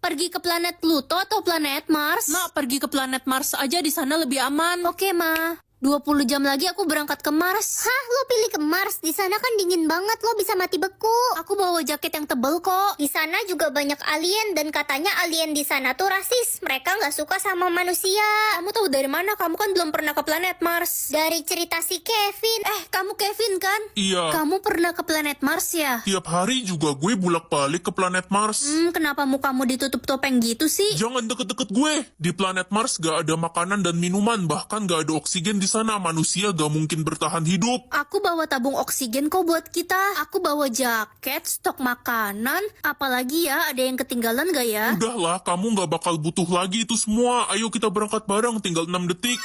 pergi ke planet Pluto atau planet Mars? Nak, pergi ke planet Mars aja, di sana lebih aman. Oke, Ma. 20 jam lagi aku berangkat ke Mars. Hah, lo pilih ke Mars? Di sana kan dingin banget, lo bisa mati beku. Aku bawa jaket yang tebel kok. Di sana juga banyak alien dan katanya alien di sana tuh rasis. Mereka nggak suka sama manusia. Kamu tahu dari mana? Kamu kan belum pernah ke planet Mars. Dari cerita si Kevin. Kamu Kevin kan? Iya, Kamu pernah ke planet Mars ya? tiap hari juga gue bolak-balik ke planet Mars. Kenapa mukamu ditutup topeng gitu sih? Jangan deket-deket gue. Di planet Mars gak ada makanan dan minuman, bahkan gak ada oksigen di sana. Manusia gak mungkin bertahan hidup. Aku bawa tabung oksigen kok buat kita. Aku bawa jaket, stok makanan. Apalagi ya, ada yang ketinggalan gak ya? Udahlah, kamu gak bakal butuh lagi itu semua. Ayo kita berangkat bareng, tinggal 6 detik.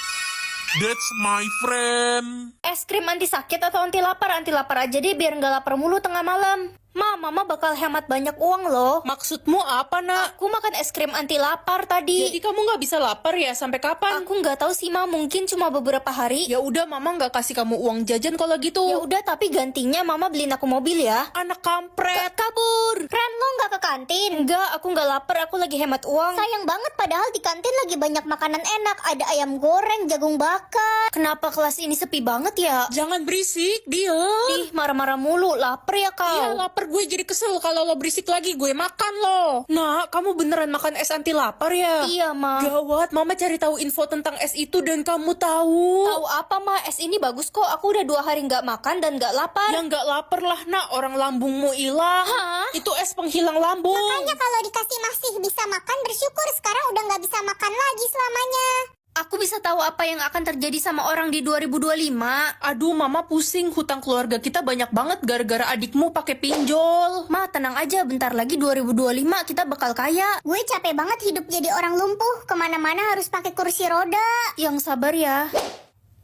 That's my friend. Es krim anti sakit atau anti lapar? Anti lapar aja deh biar nggak lapar mulu tengah malam. Mama bakal hemat banyak uang loh. Maksudmu apa, Nak? Aku makan es krim anti lapar tadi. Jadi kamu nggak bisa lapar ya? Sampai kapan? Aku nggak tahu sih, Ma. Mungkin cuma beberapa hari. Ya udah, Mama nggak kasih kamu uang jajan kalau gitu. Ya udah, tapi gantinya Mama beliin aku mobil ya. Anak kampret. Kabur. Ren, lo nggak ke kantin? Enggak, aku nggak lapar. Aku lagi hemat uang. Sayang banget, padahal di kantin lagi banyak makanan enak. Ada ayam goreng, jagung bakar. Kenapa kelas ini sepi banget ya? Jangan berisik, diam. Ih, marah-marah mulu. Lapar ya kau? Iya, lapar, gue jadi kesel kalau lo berisik lagi, gue makan lo. Nah, kamu beneran makan es anti lapar ya? Iya, Ma. Gawat, Mama cari tahu info tentang es itu dan kamu tahu. Tahu apa, Ma? Es ini bagus kok. Aku udah 2 hari nggak makan dan nggak lapar. Ya nggak lapar lah, Nak. Orang lambungmu hilang. Hah? Itu es penghilang lambung. Makanya kalau dikasih masih bisa makan, bersyukur. Sekarang udah nggak bisa makan lagi selamanya. Aku bisa tahu apa yang akan terjadi sama orang di 2025. Aduh, Mama pusing. Hutang keluarga kita banyak banget gara-gara adikmu pakai pinjol. Ma, tenang aja. Bentar lagi 2025 kita bakal kaya. Gue capek banget hidup jadi orang lumpuh. Kemana-mana harus pakai kursi roda. Yang sabar ya.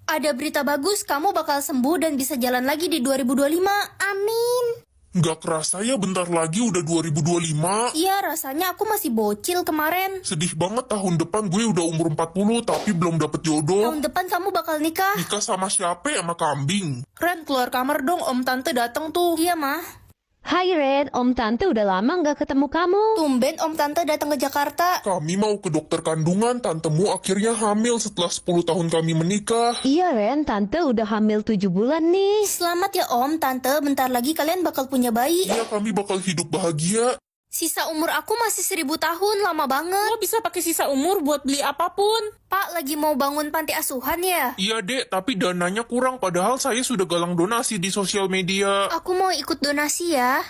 Ada berita bagus, kamu bakal sembuh dan bisa jalan lagi di 2025. Amin. Gak kerasa ya bentar lagi udah 2025. Iya, rasanya aku masih bocil kemarin. Sedih banget tahun depan gue udah umur 40 tapi belum dapet jodoh. Tahun depan kamu bakal nikah. Nikah sama siapa? Sama kambing. Ren, keluar kamar dong. Om Tante datang tuh. Iya, Ma. Hai Red, Om Tante udah lama nggak ketemu kamu. Tumben Om Tante datang ke Jakarta. Kami mau ke dokter kandungan, tantemu akhirnya hamil setelah 10 tahun kami menikah. Iya Ren, Tante udah hamil 7 bulan nih. Selamat ya Om, Tante. Bentar lagi kalian bakal punya bayi. Iya, kami bakal hidup bahagia. Sisa umur aku masih 1000 tahun, lama banget. Lo bisa pakai sisa umur buat beli apapun. Pak, lagi mau bangun panti asuhan ya? Iya dek, tapi dananya kurang padahal saya sudah galang donasi di sosial media. Aku mau ikut donasi ya.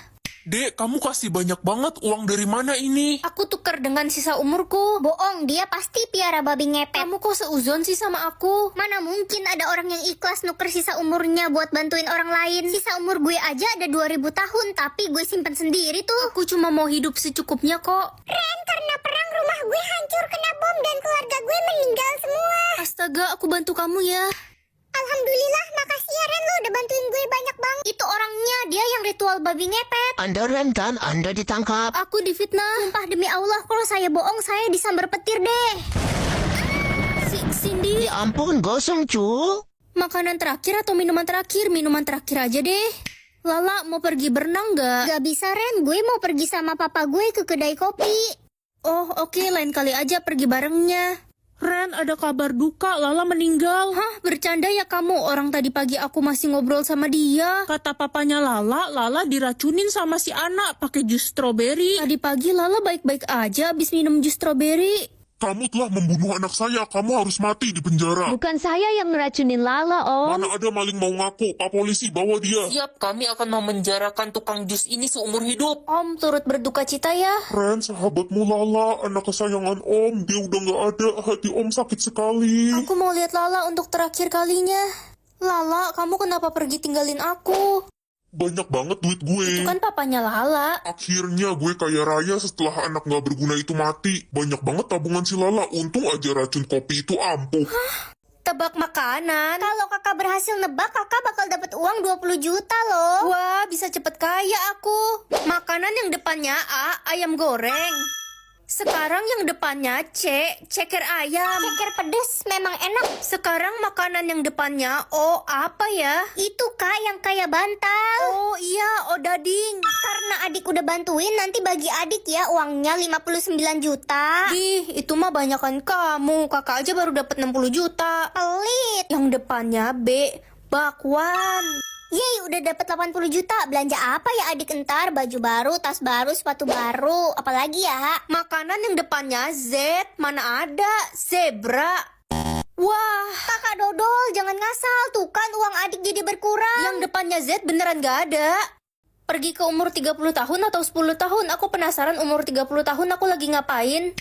Dek, kamu kasih banyak banget, uang dari mana ini? Aku tuker dengan sisa umurku. Bohong, dia pasti piara babi ngepet. Kamu kok seuzon sih sama aku? Mana mungkin ada orang yang ikhlas nuker sisa umurnya buat bantuin orang lain. Sisa umur gue aja ada 2000 tahun, tapi gue simpen sendiri tuh. Aku cuma mau hidup secukupnya kok. Ren, karena perang rumah gue hancur kena bom dan keluarga gue meninggal semua. Astaga, aku bantu kamu ya. Alhamdulillah, makasih ya Ren, lo udah bantuin gue banyak banget. Itu orangnya, dia yang ritual babi ngepet. Anda rentan, Anda ditangkap. Aku difitnah. Sumpah demi Allah, kalau saya bohong, saya disambar petir deh. Cindy, Ya ampun, gosong cu. makanan terakhir atau minuman terakhir? Minuman terakhir aja deh. Lala, mau pergi berenang nggak? Gak bisa Ren, gue mau pergi sama papa gue ke kedai kopi. Oh, oke, lain kali aja pergi barengnya. Ren, ada kabar duka. Lala meninggal. Hah, bercanda ya kamu? Orang tadi pagi aku masih ngobrol sama dia. Kata papanya Lala diracunin sama si anak pakai jus stroberi. Tadi pagi Lala baik-baik aja abis minum jus stroberi. Kamu telah membunuh anak saya, kamu harus mati di penjara. Bukan saya yang ngeracunin Lala, Om. Mana ada maling mau ngaku, Pak Polisi bawa dia. Siap, kami akan memenjarakan tukang jus ini seumur hidup. Om turut berduka cita ya. Ren, sahabatmu Lala, anak kesayangan Om, dia udah gak ada, hati Om sakit sekali. Aku mau lihat Lala untuk terakhir kalinya. Lala, kamu kenapa pergi tinggalin aku? Banyak banget duit gue. Itu kan papanya Lala. Akhirnya gue kaya raya setelah anak gak berguna itu mati. Banyak banget tabungan si Lala, untung aja racun kopi itu ampuh. Tebak makanan. Kalau kakak berhasil nebak, kakak bakal dapat uang 20 juta loh. Wah, bisa cepet kaya aku. Makanan yang depannya A, ayam goreng. Sekarang yang depannya C, ceker ayam. Ceker pedes memang enak. Sekarang makanan yang depannya O, apa ya? Itu kak yang kayak bantal. Oh iya, odading. Karena adik udah bantuin, nanti bagi adik ya uangnya 59 juta. Ih, itu mah banyakan kamu. Kakak aja baru dapat 60 juta. Pelit. Yang depannya B, bakwan. Yeay, udah dapat 80 juta. Belanja apa ya adik entar? Baju baru, tas baru, sepatu baru. Apalagi ya? Makanan yang depannya Z, mana ada? Zebra. Wah, Kakak Dodol, jangan ngasal. Tuh kan uang adik jadi berkurang. yang depannya Z beneran gak ada. Pergi ke umur 30 tahun atau 10 tahun? Aku penasaran umur 30 tahun aku lagi ngapain.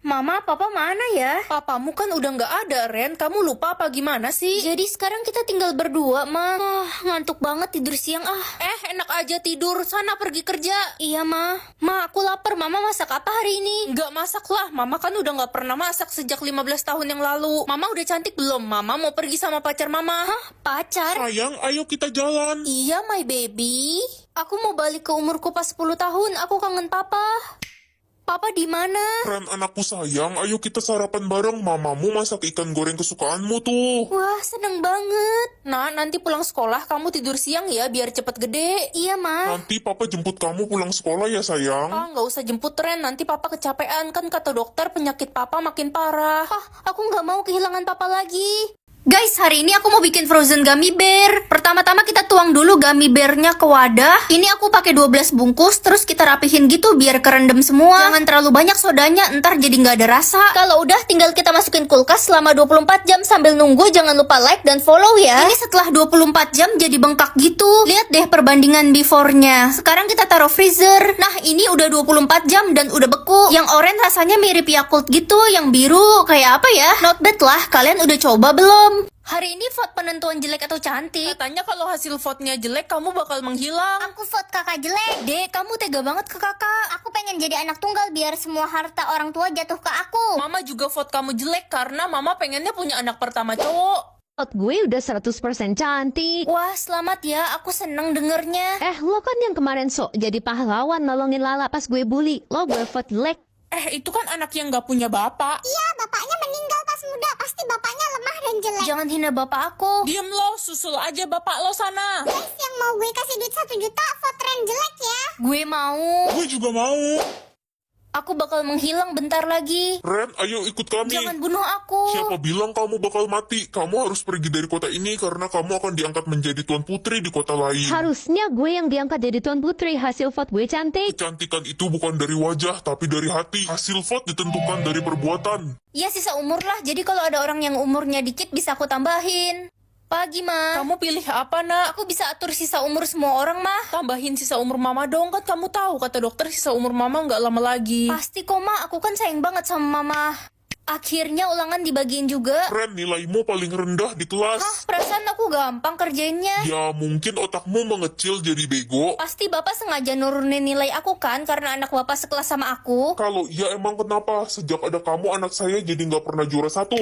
Mama, papa mana ya? Papamu kan udah nggak ada, Ren. Kamu lupa apa gimana sih? Jadi sekarang kita tinggal berdua, Ma. Ngantuk banget tidur siang ah. Enak aja tidur. Sana pergi kerja. Iya, Ma. Ma, aku lapar. Mama masak apa hari ini? Nggak masak lah. Mama kan udah nggak pernah masak sejak 15 tahun yang lalu. Mama udah cantik belum? Mama mau pergi sama pacar Mama. Hah? Pacar? Sayang, ayo kita jalan. Iya, my baby. Aku mau balik ke umurku pas 10 tahun. Aku kangen papa. Papa di mana? Ren, anakku sayang, ayo kita sarapan bareng. Mamamu masak ikan goreng kesukaanmu tuh. Wah, seneng banget. Nah, nanti pulang sekolah kamu tidur siang ya biar cepet gede. Iya, Ma. Nanti papa jemput kamu pulang sekolah ya sayang. Ah, nggak usah jemput Ren. Nanti papa kecapean. Kan kata dokter penyakit papa makin parah. Aku nggak mau kehilangan papa lagi. Guys, hari ini aku mau bikin frozen gummy bear. Pertama-tama kita tuang dulu gummy bearnya ke wadah. Ini aku pakai 12 bungkus, terus kita rapihin gitu biar kerendam semua. Jangan terlalu banyak sodanya, ntar jadi nggak ada rasa. Kalau udah, tinggal kita masukin kulkas selama 24 jam sambil nunggu. Jangan lupa like dan follow ya. Ini setelah 24 jam jadi bengkak gitu. Lihat deh perbandingan before-nya. Sekarang kita taruh freezer. Nah, ini udah 24 jam dan udah beku. Yang orange rasanya mirip Yakult gitu, yang biru kayak apa ya? Not bad lah, kalian udah coba belum? Hari ini vote penentuan jelek atau cantik. Katanya kalau hasil vote-nya jelek kamu bakal menghilang. Aku vote kakak jelek. Dek, kamu tega banget ke kakak. Aku pengen jadi anak tunggal biar semua harta orang tua jatuh ke aku. Mama juga vote kamu jelek karena Mama pengennya punya anak pertama cowok. Vote gue udah 100% cantik. Wah, selamat ya. Aku seneng dengernya. Lo kan yang kemarin sok jadi pahlawan nolongin Lala pas gue bully. Lo gue vote jelek. Itu kan anak yang nggak punya bapak. Iya, bapaknya meninggal pas muda. Pasti bapaknya lemah dan jelek. Jangan hina bapak aku. Diem lo, susul aja bapak lo sana. Guys, yang mau gue kasih duit 1 juta, vote Ren jelek ya. Gue mau. Gue juga mau. Aku bakal menghilang bentar lagi. Ren, ayo ikut kami. Jangan bunuh aku. Siapa bilang kamu bakal mati? Kamu harus pergi dari kota ini karena kamu akan diangkat menjadi tuan putri di kota lain. Harusnya gue yang diangkat jadi tuan putri. Hasil vote gue cantik. Kecantikan itu bukan dari wajah, tapi dari hati. Hasil vote ditentukan dari perbuatan. Ya, sisa umur lah. Jadi kalau ada orang yang umurnya dikit bisa aku tambahin. Pagi, Ma. Kamu pilih apa, nak? Aku bisa atur sisa umur semua orang, mah. Tambahin sisa umur Mama dong, kan kamu tahu kata dokter sisa umur Mama nggak lama lagi. Pasti kok, Ma. Aku kan sayang banget sama Mama. Akhirnya ulangan dibagiin juga. Ren, nilaimu paling rendah di kelas. Hah, perasaan aku gampang kerjainnya. Ya, mungkin otakmu mengecil jadi bego. Pasti Bapak sengaja nurunin nilai aku kan, karena anak Bapak sekelas sama aku. Kalau iya emang kenapa? Sejak ada kamu, anak saya jadi nggak pernah juara 1.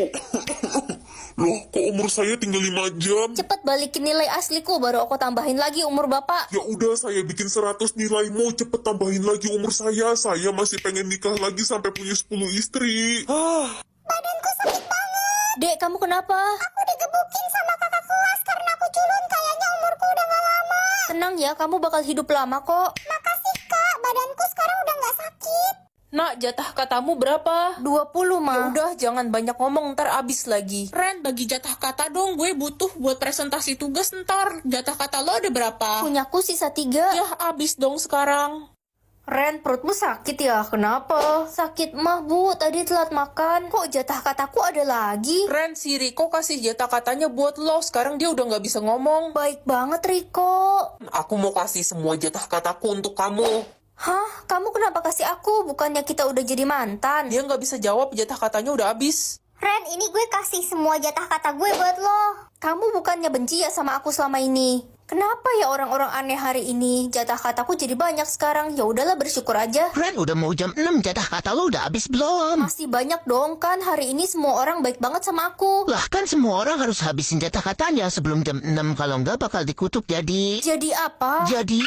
Loh, kok umur saya tinggal 5 jam? Cepet balikin nilai asliku, baru aku tambahin lagi umur Bapak. Ya udah, saya bikin 100 nilaimu, cepet tambahin lagi umur saya. Saya masih pengen nikah lagi sampai punya 10 istri. Badanku sakit banget. Dek, kamu kenapa? Aku digebukin sama kakak kelas karena aku culun. Kayaknya umurku udah gak lama. Tenang ya, kamu bakal hidup lama kok. Makasih kak, badanku sekarang udah gak sakit. Nak, jatah katamu berapa? 20, Ma. Udah, jangan banyak ngomong, ntar abis lagi. Ren, bagi jatah kata dong, gue butuh buat presentasi tugas ntar. Jatah kata lo ada berapa? Punyaku sisa 3. Ya, abis dong sekarang. Ren, perutmu sakit ya? Kenapa? Sakit mah, Bu. Tadi telat makan. Kok jatah kataku ada lagi? Ren, si Riko kasih jatah katanya buat lo. Sekarang dia udah nggak bisa ngomong. Baik banget, Riko. Aku mau kasih semua jatah kataku untuk kamu. Hah? Kamu kenapa kasih aku? Bukannya kita udah jadi mantan? Dia nggak bisa jawab, jatah katanya udah habis. Ren, ini gue kasih semua jatah kata gue buat lo. Kamu bukannya benci ya sama aku selama ini? Kenapa ya orang-orang aneh hari ini? Jatah kataku jadi banyak sekarang. Ya udahlah, bersyukur aja. Ren, udah mau jam 6, jatah kata lo udah habis belum? Masih banyak dong kan. Hari ini semua orang baik banget sama aku. Lah kan semua orang harus habisin jatah katanya sebelum jam 6. Kalau nggak bakal dikutuk jadi... Jadi apa? Jadi...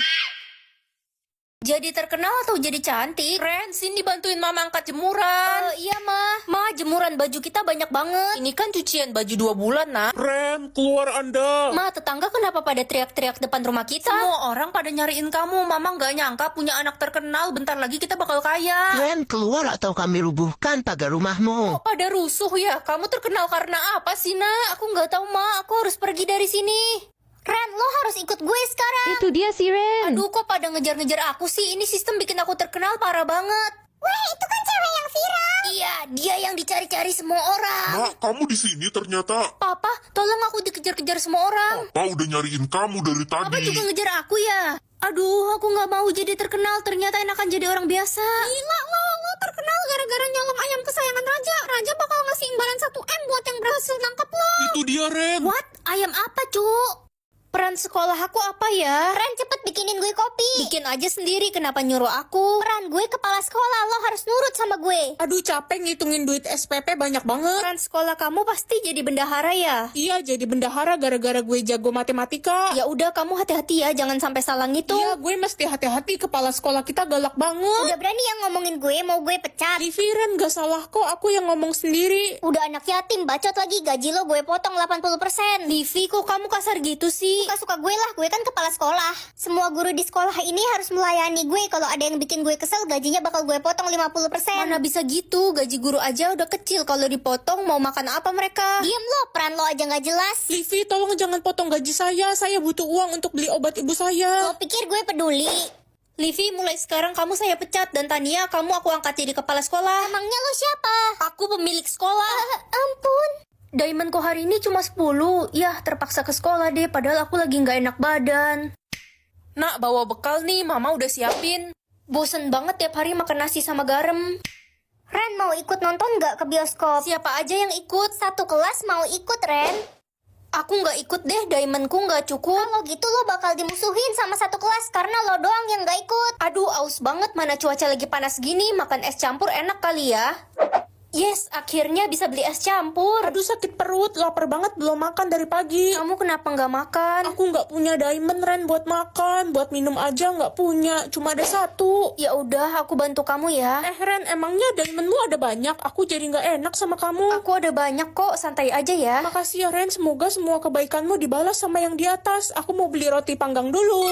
Jadi terkenal atau jadi cantik? Ren, sini bantuin mama angkat jemuran. Iya, Ma. Ma, jemuran baju kita banyak banget. Ini kan cucian baju 2 bulan, nak. Ren, keluar Anda. Ma, tetangga kenapa pada teriak-teriak depan rumah kita? Semua orang pada nyariin kamu. Mama nggak nyangka punya anak terkenal. Bentar lagi kita bakal kaya. Ren, keluar atau kami rubuhkan pagar rumahmu. Pada rusuh ya. Kamu terkenal karena apa sih, nak? Aku nggak tahu, Ma. Aku harus pergi dari sini. Ren, lo harus ikut gue sekarang. Itu dia si Ren. Aduh, kok pada ngejar-ngejar aku sih? Ini sistem bikin aku terkenal parah banget. Weh, itu kan cewek yang viral. Iya, dia yang dicari-cari semua orang. Nak, kamu di sini ternyata. Papa, tolong aku dikejar-kejar semua orang. Papa udah nyariin kamu dari Papa tadi. juga ngejar aku ya. Aduh, aku nggak mau jadi terkenal. Ternyata enakan jadi orang biasa. Gila lo terkenal gara-gara nyolong ayam kesayangan Raja. Raja bakal ngasih imbalan 1M buat yang berhasil nangkep lo. Itu dia, Ren. What? Ayam apa, Cuk? Peran sekolah aku apa ya? Ren, cepet bikinin gue kopi. Bikin aja sendiri, kenapa nyuruh aku? Peran gue kepala sekolah, lo harus nurut sama gue. Aduh, capek ngitungin duit SPP banyak banget. Peran sekolah kamu pasti jadi bendahara ya? Iya, jadi bendahara gara-gara gue jago matematika. Ya udah, kamu hati-hati ya, jangan sampai salah ngitung. Iya, gue mesti hati-hati. Kepala sekolah kita galak banget. Udah berani yang ngomongin gue, mau gue pecat. Livi, Ren, gak salah kok. Aku yang ngomong sendiri. Udah anak yatim, bacot lagi, gaji lo gue potong 80%. Livi, kok kamu kasar gitu sih? Suka-suka gue lah, gue kan kepala sekolah. Semua guru di sekolah ini harus melayani gue. Kalau ada yang bikin gue kesel, gajinya bakal gue potong 50%. Mana bisa gitu, gaji guru aja udah kecil. Kalau dipotong mau makan apa mereka? Diem lo, peran lo aja nggak jelas. Livi, tolong jangan potong gaji saya. Saya butuh uang untuk beli obat ibu saya. Lo pikir gue peduli? Livi, mulai sekarang kamu saya pecat. Dan Tania, kamu aku angkat jadi kepala sekolah. Emangnya lo siapa? Aku pemilik sekolah. Ampun. Diamondku hari ini cuma 10. Yah, terpaksa ke sekolah deh, padahal aku lagi nggak enak badan. Nak, bawa bekal nih. Mama udah siapin. Bosen banget tiap hari makan nasi sama garam. Ren, mau ikut nonton nggak ke bioskop? Siapa aja yang ikut? Satu kelas mau ikut, Ren. Aku nggak ikut deh, diamondku nggak cukup. Kalau gitu lo bakal dimusuhin sama satu kelas karena lo doang yang nggak ikut. Aduh, aus banget, mana cuaca lagi panas gini, makan es campur enak kali ya. Yes, akhirnya bisa beli es campur. Aduh, sakit perut. Lapar banget, belum makan dari pagi. Kamu kenapa nggak makan? Aku nggak punya diamond, Ren, buat makan. Buat minum aja nggak punya. Cuma ada 1. Ya udah, aku bantu kamu ya. Ren, emangnya diamondmu ada banyak? Aku jadi nggak enak sama kamu. Aku ada banyak kok, santai aja ya. Makasih ya, Ren. Semoga semua kebaikanmu dibalas sama yang di atas. Aku mau beli roti panggang dulu.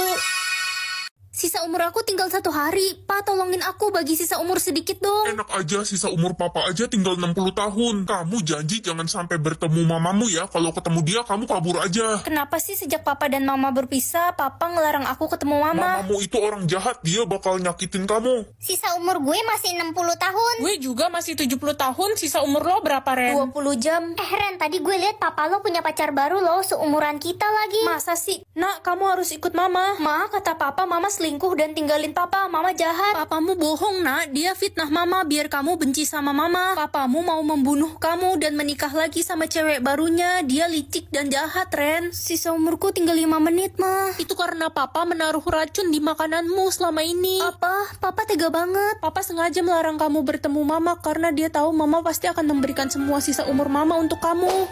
Sisa umur aku tinggal 1 hari. Pa, tolongin aku bagi sisa umur sedikit dong. Enak aja, sisa umur papa aja tinggal 60 tahun. Kamu janji jangan sampai bertemu mamamu ya. Kalau ketemu dia, kamu kabur aja. Kenapa sih sejak papa dan mama berpisah, papa ngelarang aku ketemu mama? Mamamu itu orang jahat, dia bakal nyakitin kamu. Sisa umur gue masih 60 tahun. Gue juga masih 70 tahun. Sisa umur lo berapa, Ren? 20 jam. Ren, tadi gue lihat papa lo punya pacar baru lo, seumuran kita lagi. Masa sih? Nak, kamu harus ikut mama. Ma, kata papa, mama selingkuh dan tinggalin papa. Mama jahat. Papamu bohong, nak. Dia fitnah mama biar kamu benci sama mama. Papamu mau membunuh kamu dan menikah lagi sama cewek barunya. Dia licik dan jahat, Ren. Sisa umurku tinggal 5 menit, Ma. Itu karena papa menaruh racun di makananmu selama ini. Apa? Papa tega banget. Papa sengaja melarang kamu bertemu mama karena dia tahu mama pasti akan memberikan semua sisa umur mama untuk kamu.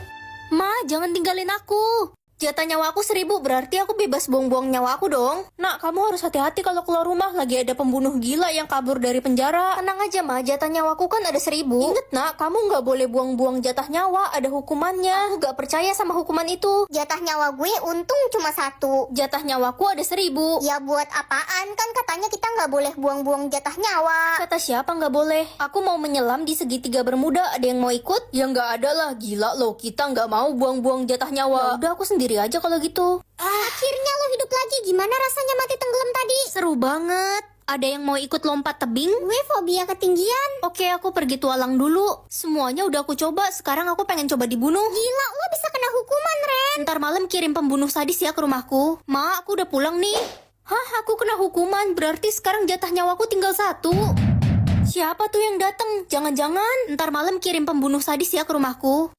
Ma, jangan tinggalin aku. Jatah nyawa aku 1000, berarti aku bebas buang-buang nyawa aku dong. Nak, kamu harus hati-hati kalau keluar rumah. Lagi ada pembunuh gila yang kabur dari penjara. Tenang aja, Ma, jatah nyawaku kan ada 1000. Ingat, Nak, kamu nggak boleh buang-buang jatah nyawa. Ada hukumannya. Aku nggak percaya sama hukuman itu. Jatah nyawa gue untung cuma 1. Jatah nyawaku ada 1000. Ya buat apaan? Kan katanya kita nggak boleh buang-buang jatah nyawa. Kata siapa nggak boleh? Aku mau menyelam di segitiga bermuda. Ada yang mau ikut? Ya nggak ada lah, gila loh. Kita nggak mau buang-buang jatah nyawa. Ya udah, aku sendiri aja kalau gitu. Akhirnya lo hidup lagi. Gimana rasanya mati tenggelam tadi? Seru banget. Ada yang mau ikut lompat tebing? Gue fobia ketinggian. Oke, aku pergi tualang dulu. Semuanya udah aku coba, sekarang aku pengen coba dibunuh. Gila, lo bisa kena hukuman, Ren. Ntar malam kirim pembunuh sadis ya ke rumahku. Ma, aku udah pulang nih. Hah, aku kena hukuman, berarti sekarang jatah nyawaku tinggal 1. Siapa tuh yang datang? Jangan-jangan ntar malam kirim pembunuh sadis ya ke rumahku.